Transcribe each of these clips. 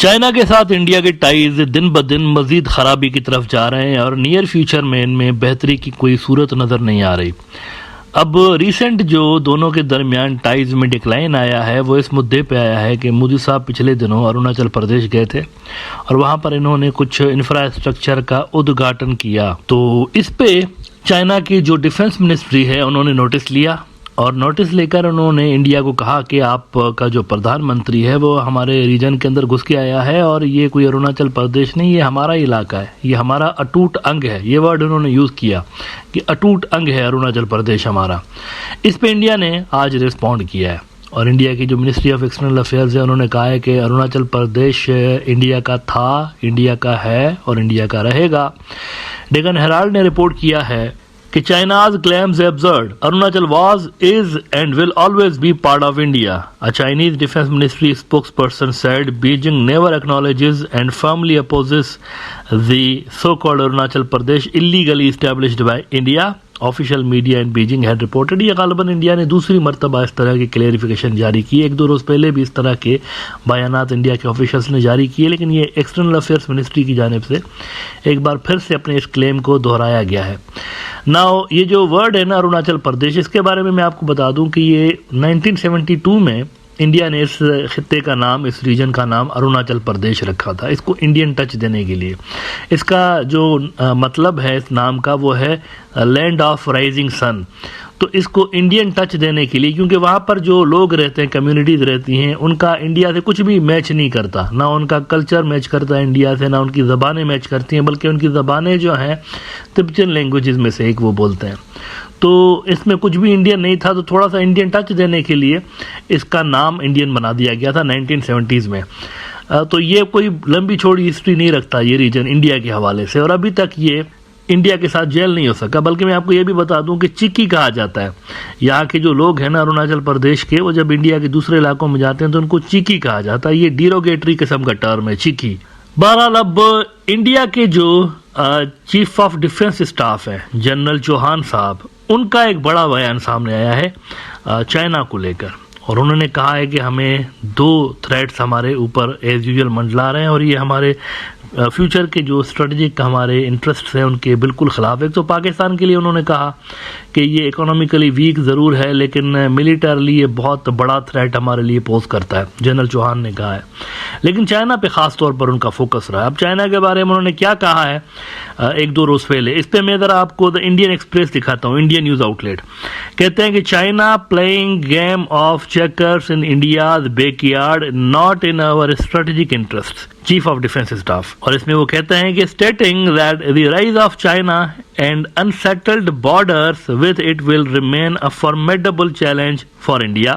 China के साथ India के टाइज दिन ब दिन मजीद खराबी की तरफ जा रहे हैं और नियर फ्यूचर में इनमें बेहतरी की कोई सूरत नज़र नहीं आ रही। अब रिसेंट जो दोनों के दरमियान टाइज में डिक्लाइन आया है वो इस मुद्दे पे आया है कि मोदी साहब पिछले दिनों अरुणाचल प्रदेश गए थे और वहाँ पर इन्होंने कुछ इंफ्रास्ट्रक्चर का उद्घाटन किया। तो इस पे चाइना की जो डिफेंस मिनिस्ट्री है उन्होंने नोटिस लिया और नोटिस लेकर उन्होंने इंडिया को कहा कि आपका जो प्रधानमंत्री है वो हमारे रीजन के अंदर घुस के आया है और ये कोई अरुणाचल प्रदेश नहीं, ये हमारा इलाका है, ये हमारा अटूट अंग है। ये वर्ड उन्होंने यूज़ किया कि अटूट अंग है अरुणाचल प्रदेश हमारा। इस पे इंडिया ने आज रिस्पॉन्ड किया है और इंडिया की जो मिनिस्ट्री ऑफ एक्सटर्नल अफेयर्स है उन्होंने कहा है कि अरुणाचल प्रदेश इंडिया का था, इंडिया का है और इंडिया का रहेगा। डेक्कन हेराल्ड ने रिपोर्ट किया है कि China's claims absurd. Arunachal was, is and will always be part of India. A Chinese Defense Ministry spokesperson said Beijing never acknowledges and firmly opposes the so-called Arunachal Pradesh illegally established by India. Official media in Beijing had reported. ये गालिबन India ने दूसरी मरतबा इस तरह की clarification जारी की। एक दो रोज़ पहले भी इस तरह के बयानात इंडिया के ऑफिशियल्स ने जारी किए, लेकिन ये एक्सटर्नल अफेयर्स मिनिस्ट्री की जानिब से एक बार फिर से अपने इस क्लेम को दोहराया गया है। नाउ ये जो वर्ड है ना अरुणाचल प्रदेश, इसके बारे में मैं आपको बता दूं कि ये 1972 में इंडिया ने इस खित्ते का नाम, इस रीजन का नाम अरुणाचल प्रदेश रखा था, इसको इंडियन टच देने के लिए। इसका जो मतलब है इस नाम का वो है लैंड ऑफ राइजिंग सन। तो इसको इंडियन टच देने के लिए, क्योंकि वहाँ पर जो लोग रहते हैं, कम्युनिटीज़ रहती हैं, उनका इंडिया से कुछ भी मैच नहीं करता, ना उनका कल्चर मैच करता है इंडिया से, ना उनकी ज़बानें मैच करती हैं, बल्कि उनकी ज़बानें जो हैं तिब्बतन लैंग्वेजेस में से एक वो बोलते हैं। तो इसमें कुछ भी इंडियन नहीं था, तो थोड़ा सा इंडियन टच देने के लिए इसका नाम इंडियन बना दिया गया था 1970s में। तो ये कोई लंबी चौड़ी हिस्ट्री नहीं रखता ये रीजन इंडिया के हवाले से, और अभी तक ये इंडिया के साथ जेल नहीं हो सका। बल्कि मैं आपको ये भी बता दूं कि चिक्की कहा जाता है। यहाँ के जो लोग हैं ना अरुणाचल प्रदेश के, वो जब इंडिया के दूसरे इलाकों में जाते हैं तो उनको चिक्की कहा जाता है। ये डिरोगेटरी किस्म का टर्म है चिक्की। बहरहाल अब इंडिया के जो चीफ ऑफ डिफेंस स्टाफ है जनरल चौहान साहब, उनका एक बड़ा बयान सामने आया है चाइना को लेकर, और उन्होंने कहा है कि हमें दो थ्रेट्स हमारे ऊपर एज यूजुअल मंडला रहे हैं और ये हमारे फ्यूचर के जो स्ट्रेटजिक हमारे इंटरेस्ट हैं उनके बिल्कुल ख़िलाफ़ है। तो पाकिस्तान के लिए उन्होंने कहा कि ये इकोनॉमिकली वीक ज़रूर है, लेकिन मिलिटरली ये बहुत बड़ा थ्रेट हमारे लिए पोज करता है, जनरल चौहान ने कहा है। लेकिन चाइना पे ख़ास तौर पर उनका फोकस रहा है। अब चाइना के बारे में उन्होंने क्या कहा है एक दो रोज़ पहले, इस पर मैं ज़रा आपको द इंडियन एक्सप्रेस दिखाता हूँ, इंडियन न्यूज़ आउटलेट। कहते हैं कि China playing game of checkers in India's backyard not in our strategic interest, chief of defence staff. और इसमें वो कहते हैं कि stating that the rise of China and unsettled borders with it will remain a formidable challenge for India.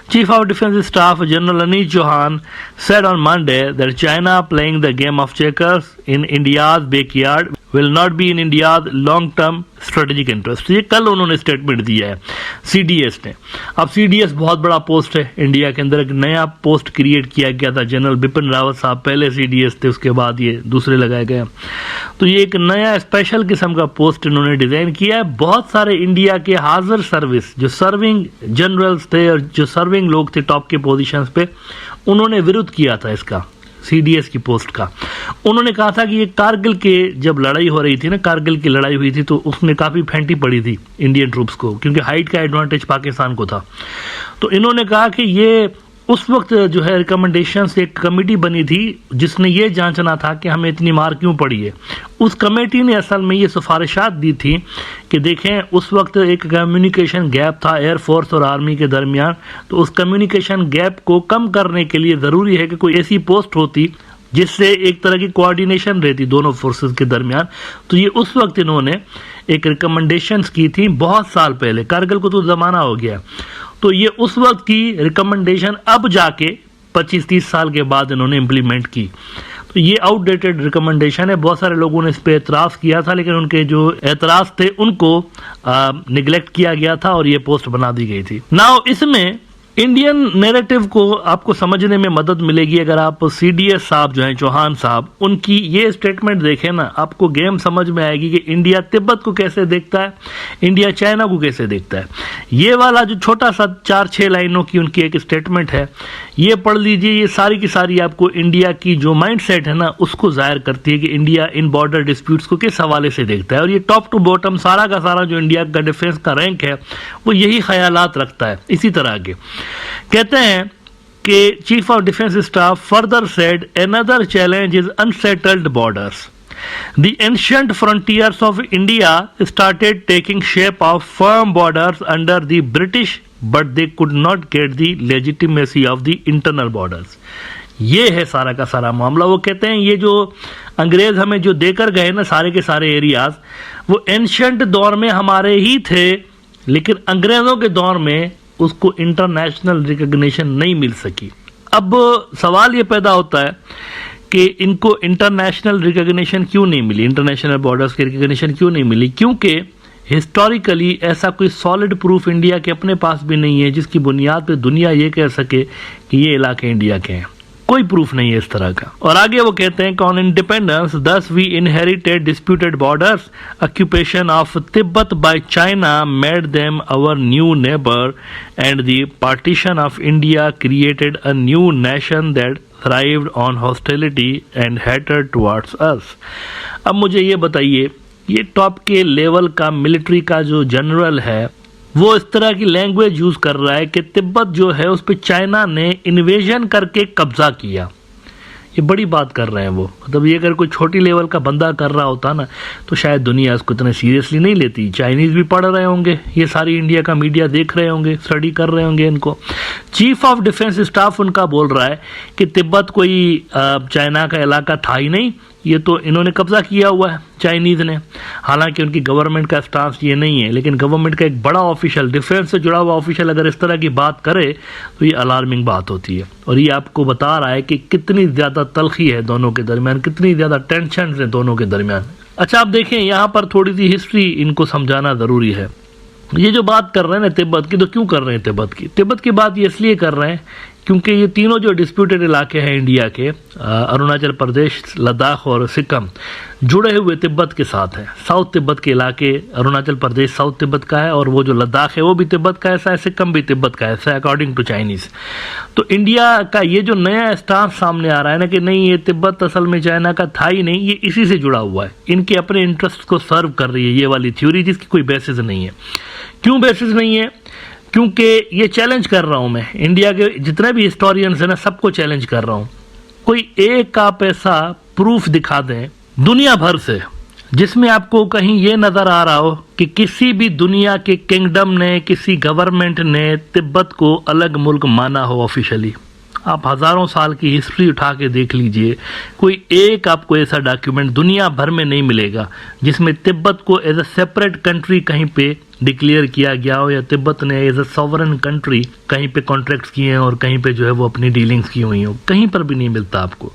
Chief of Defense Staff General Anil Chauhan said on Monday that China playing the game of checkers in India's backyard will not be in India's long-term strategic interest. ये कल उन्होंने statement दिया है CDS ने। अब CDS बहुत बड़ा post है इंडिया के अंदर, एक नया पोस्ट क्रिएट किया गया था। जनरल बिपिन रावत साहब पहले CDS थे, उसके बाद ये दूसरे लगाए गए। तो ये एक नया स्पेशल किस्म का पोस्ट इन्होंने डिजाइन किया है। बहुत सारे इंडिया के हाजिर सर्विस जो सर्विंग जनरल्स थे और जो सर्विंग लोग थे टॉप के पोजीशंस पे, उन्होंने विरोध किया था इसका, CDS की पोस्ट का। उन्होंने कहा था कि ये कारगिल के जब लड़ाई हो रही थी ना, कारगिल की लड़ाई हुई थी, तो उसमें काफ़ी फेंटी पड़ी थी इंडियन ट्रूप्स को, क्योंकि हाइट का एडवांटेज पाकिस्तान को था। तो इन्होंने कहा कि ये उस वक्त जो है रिकमेंडेशन से एक कमेटी बनी थी जिसने ये जांचना था कि हमें इतनी मार क्यों पड़ी है। उस कमेटी ने असल में ये सिफारिशात दी थी कि देखें उस वक्त एक कम्युनिकेशन गैप था एयरफोर्स और आर्मी के दरमियान, तो उस कम्युनिकेशन गैप को कम करने के लिए ज़रूरी है कि कोई ऐसी पोस्ट होती जिससे एक तरह की कोऑर्डिनेशन रहती दोनों फोर्सेस के दरमियान। तो ये उस वक्त इन्होंने एक रिकमेंडेशंस की थी बहुत साल पहले, कारगिल को तो ज़माना हो गया। तो ये उस वक्त की रिकमेंडेशन अब जाके 25-30 साल के बाद इन्होंने इम्प्लीमेंट की। तो ये आउटडेटेड रिकमेंडेशन है। बहुत सारे लोगों ने इस पर एतराज़ किया था, लेकिन उनके जो एतराज़ थे उनको निगलेक्ट किया गया था और ये पोस्ट बना दी गई थी। नाउ इसमें इंडियन नैरेटिव को आपको समझने में मदद मिलेगी अगर आप सीडीएस साहब जो हैं, चौहान साहब, उनकी ये स्टेटमेंट देखें ना, आपको गेम समझ में आएगी कि इंडिया तिब्बत को कैसे देखता है, इंडिया चाइना को कैसे देखता है। ये वाला जो छोटा सा 4-6 लाइनों की उनकी एक स्टेटमेंट है, ये पढ़ लीजिए। ये सारी की सारी आपको इंडिया की जो माइंड सेट है ना उसको जाहिर करती है कि इंडिया इन बॉर्डर डिस्प्यूट्स को किस हवाले से देखता है। और ये टॉप टू बॉटम सारा का सारा जो इंडिया का डिफेंस का रैंक है वो यही ख्यालात रखता है। इसी तरह के कहते हैं कि chief of defence staff further said another challenge is unsettled borders. The ancient frontiers of India started taking shape of firm borders under the British, but they could not get the legitimacy of the internal borders. ये है सारा का सारा मामला। वो कहते हैं ये जो अंग्रेज हमें जो देकर गए ना सारे के सारे एरियाज, वो एंशियंट दौर में हमारे ही थे, लेकिन अंग्रेजों के दौर में उसको इंटरनेशनल रिकॉग्निशन नहीं मिल सकी। अब सवाल ये पैदा होता है कि इनको इंटरनेशनल रिकॉग्निशन क्यों नहीं मिली, इंटरनेशनल बॉर्डर्स की रिकॉग्निशन क्यों नहीं मिली? क्योंकि हिस्टोरिकली ऐसा कोई सॉलिड प्रूफ इंडिया के अपने पास भी नहीं है जिसकी बुनियाद पे दुनिया ये कह सके कि ये इलाके इंडिया के हैं। कोई प्रूफ नहीं है इस तरह का। और आगे वो कहते हैं कि on independence thus we inherited disputed borders, occupation of Tibet by China made them our new neighbour and the partition of India created a new nation that thrived on hostility and hatred towards us। अब मुझे ये बताइए, ये top के level का military का जो general है वो इस तरह की लैंग्वेज यूज कर रहा है कि तिब्बत जो है उस पर चाइना ने इन्वेजन करके कब्जा किया। ये बड़ी बात कर रहे हैं वो। मतलब ये अगर कोई छोटी लेवल का बंदा कर रहा होता ना तो शायद दुनिया इसको इतने सीरियसली नहीं लेती। चाइनीज भी पढ़ रहे होंगे, ये सारी इंडिया का मीडिया देख रहे होंगे, स्टडी कर रहे होंगे इनको। चीफ ऑफ डिफेंस स्टाफ उनका बोल रहा है कि तिब्बत कोई चाइना का इलाका था ही नहीं, ये तो इन्होंने कब्जा किया हुआ है चाइनीज ने। हालांकि उनकी गवर्नमेंट का स्टांस ये नहीं है, लेकिन गवर्नमेंट का एक बड़ा ऑफिशियल, डिफेंस से जुड़ा हुआ ऑफिशियल अगर इस तरह की बात करे तो ये अलार्मिंग बात होती है। और ये आपको बता रहा है कि कितनी ज़्यादा तलखी है दोनों के दरमियान, कितनी ज़्यादा टेंशन है दोनों के दरमियान। अच्छा, आप देखें यहाँ पर थोड़ी सी हिस्ट्री इनको समझाना ज़रूरी है। ये जो बात कर रहे हैं ना तिब्बत की, तो क्यों कर रहे हैं तिब्बत की बात ये इसलिए कर रहे हैं क्योंकि ये तीनों जो डिस्प्यूटेड इलाके हैं इंडिया के, अरुणाचल प्रदेश, लद्दाख और सिक्किम, जुड़े हुए तिब्बत के साथ हैं। साउथ तिब्बत के इलाके, अरुणाचल प्रदेश साउथ तिब्बत का है और वो जो लद्दाख है वो भी तिब्बत का ऐसा है, सिक्किम भी तिब्बत का ऐसा है अकॉर्डिंग टू चाइनीज। तो इंडिया का ये जो नया स्टांस सामने आ रहा है ना कि नहीं ये तिब्बत असल में चाइना का था ही नहीं, ये इसी से जुड़ा हुआ है, इनके अपने इंटरेस्ट को सर्व कर रही है ये वाली थ्योरी जिसकी कोई बेसिस नहीं है। क्यों बेसिस नहीं है? क्योंकि ये चैलेंज कर रहा हूं मैं, इंडिया के जितने भी हिस्टोरियंस हैं ना सबको चैलेंज कर रहा हूं, कोई एक आप ऐसा प्रूफ दिखा दें दुनिया भर से जिसमें आपको कहीं ये नजर आ रहा हो कि किसी भी दुनिया के किंगडम ने, किसी गवर्नमेंट ने तिब्बत को अलग मुल्क माना हो ऑफिशियली। आप हजारों साल की हिस्ट्री उठा के देख लीजिए, कोई एक आपको ऐसा डॉक्यूमेंट दुनिया भर में नहीं मिलेगा जिसमें तिब्बत को एज अ सेपरेट कंट्री कहीं पे डिक्लेयर किया गया हो या तिब्बत ने एज अ सॉवरन कंट्री कहीं पे कॉन्ट्रैक्ट्स किए हैं और कहीं पे जो है वो अपनी डीलिंग्स की हुई हो, कहीं पर भी नहीं मिलता आपको।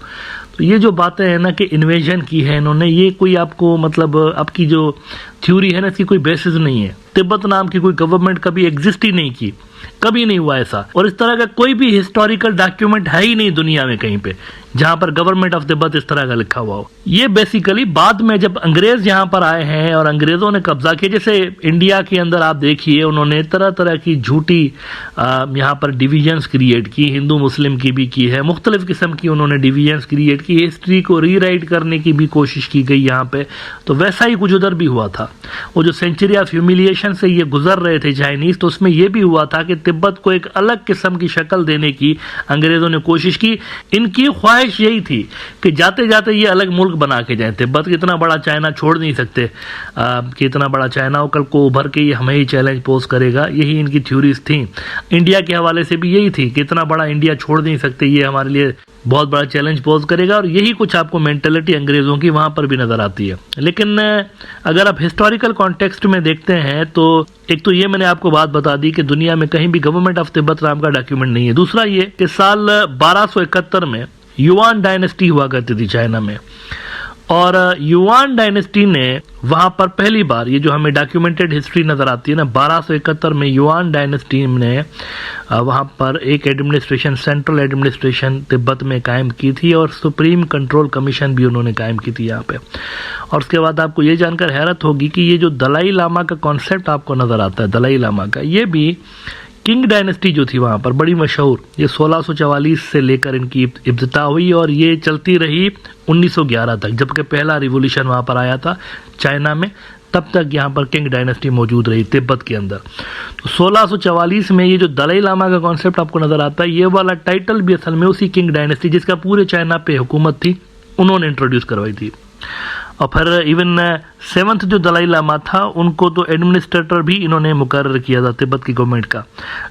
तो ये जो बातें हैं ना कि इन्वेजन की है इन्होंने, ये कोई आपको मतलब आपकी जो थ्योरी है ना इसकी कोई बेसिस नहीं है। तिब्बत नाम की कोई गवर्नमेंट कभी एग्जिस्ट ही नहीं की, कभी नहीं हुआ ऐसा, और इस तरह का कोई भी हिस्टोरिकल डॉक्यूमेंट है ही नहीं दुनिया में कहीं पे जहां पर गवर्नमेंट ऑफ तिब्बत इस तरह का लिखा हुआ हो। ये बेसिकली बाद में जब अंग्रेज यहाँ पर आए हैं और अंग्रेजों ने कब्जा किया, जैसे इंडिया के अंदर आप देखिए उन्होंने तरह तरह की झूठी यहाँ पर डिविजन्स क्रिएट की, हिंदू मुस्लिम की भी की है, मुख्तलिफ किस्म की उन्होंने डिविजन्स क्रिएट की, हिस्ट्री को रीराइट करने की भी कोशिश की गई यहाँ पे। तो वैसा ही कुछ उधर भी हुआ था। वो जो सेंचुरी ऑफ ह्यूमिलिएशन से ये गुजर रहे थे चाइनीज, तो उसमें ये भी हुआ था कि तिब्बत को एक अलग किस्म की शक्ल देने की अंग्रेजों ने कोशिश की। इनकी ख्वाहिश यही थी कि जाते जाते ये अलग मुल्क बना के जाए। तिब्बत इतना बड़ा चाइना छोड़ नहीं सकते कि इतना बड़ा चाइना हो कल को उभर के ये हमें ही चैलेंज पोज करेगा, यही इनकी थ्योरीज थी। इंडिया के हवाले से भी यही थी कि इतना बड़ा इंडिया छोड़ नहीं सकते, ये हमारे लिए बहुत बड़ा चैलेंज पोज करेगा, और यही कुछ आपको मेंटेलिटी अंग्रेजों की वहां पर भी नजर आती है। लेकिन अगर आप हिस्टोरिकल कॉन्टेक्स्ट में देखते हैं तो एक तो ये मैंने आपको बात बता दी कि दुनिया में कहीं भी गवर्नमेंट ऑफ तिब्बत नाम का डॉक्यूमेंट नहीं है। दूसरा ये कि साल 1271 में युआन डायनेस्टी हुआ करती थी चाइना में, और युआन डायनेस्टी ने वहां पर पहली बार, ये जो हमें डॉक्यूमेंटेड हिस्ट्री नजर आती है ना, 1271 में युआन डायनेस्टी ने वहां पर एक एडमिनिस्ट्रेशन, सेंट्रल एडमिनिस्ट्रेशन तिब्बत में कायम की थी और सुप्रीम कंट्रोल कमीशन भी उन्होंने कायम की थी यहाँ पे। और उसके बाद आपको ये जानकर हैरत होगी कि ये जो दलाई लामा का कॉन्सेप्ट आपको नजर आता है, दलाई लामा का, ये भी किंग डायनेस्टी जो थी वहां पर बड़ी मशहूर, ये 1644 से लेकर इनकी इब्तिदा हुई और ये चलती रही 1911 तक, जबकि पहला रिवोल्यूशन वहां पर आया था चाइना में, तब तक यहाँ पर किंग डायनेस्टी मौजूद रही तिब्बत के अंदर। तो 1644 में ये जो दलाई लामा का कॉन्सेप्ट आपको नजर आता है, ये वाला टाइटल भी असल में उसी किंग डायनेस्टी, जिसका पूरे चाइना पे हुकूमत थी, उन्होंने इंट्रोड्यूस करवाई थी। और फिर इवन 7th जो दलाई लामा था, उनको तो एडमिनिस्ट्रेटर भी इन्होंने मुकर्रर किया था तिब्बत की गवर्नमेंट का,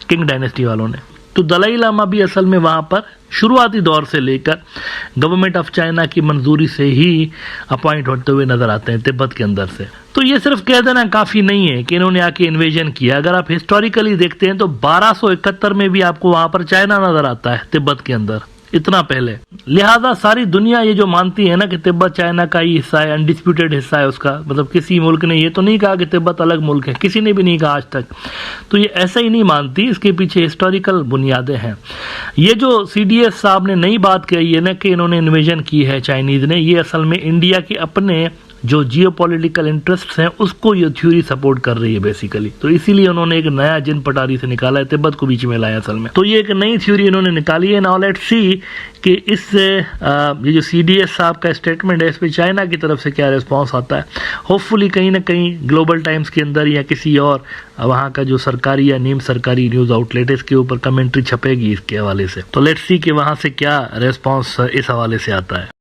किंग डायनेस्टी वालों ने। तो दलाई लामा भी असल में वहां पर शुरुआती दौर से लेकर गवर्नमेंट ऑफ चाइना की मंजूरी से ही अपॉइंट होते हुए नजर आते हैं तिब्बत के अंदर से। तो ये सिर्फ कह देना काफी नहीं है कि इन्होंने आके इन्वेजन किया। अगर आप हिस्टोरिकली देखते हैं तो 1271 में भी आपको वहां पर चाइना नजर आता है तिब्बत के अंदर, इतना पहले। लिहाजा सारी दुनिया ये जो मानती है ना कि तिब्बत चाइना का ही हिस्सा है, अनडिस्प्यूटेड हिस्सा है उसका, मतलब किसी मुल्क ने ये तो नहीं कहा कि तिब्बत अलग मुल्क है, किसी ने भी नहीं कहा आज तक, तो ये ऐसा ही नहीं मानती, इसके पीछे हिस्टोरिकल बुनियादें हैं। ये जो CDS साहब ने नई बात कही है ना कि इन्होंने इन्वेजन की है चाइनीज ने, ये असल में इंडिया के अपने जो जियोपॉलिटिकल इंटरेस्ट्स हैं उसको ये थ्योरी सपोर्ट कर रही है बेसिकली। तो इसीलिए उन्होंने एक नया जिन पटारी से निकाला है, तिब्बत को बीच में लाया असल में। तो ये एक नई थ्योरी इन्होंने निकाली है। नाउ लेट्स सी कि इससे ये जो CDS साहब का स्टेटमेंट है, इस पे चाइना की तरफ से क्या रिस्पॉन्स आता है। होपफुली कहीं ना कहीं ग्लोबल टाइम्स के अंदर या किसी और वहाँ का जो सरकारी या नीम सरकारी न्यूज आउटलेट है, इसके ऊपर कमेंट्री छपेगी इसके हवाले से। तो लेट्स सी कि वहाँ से क्या रिस्पॉन्स इस हवाले से आता है।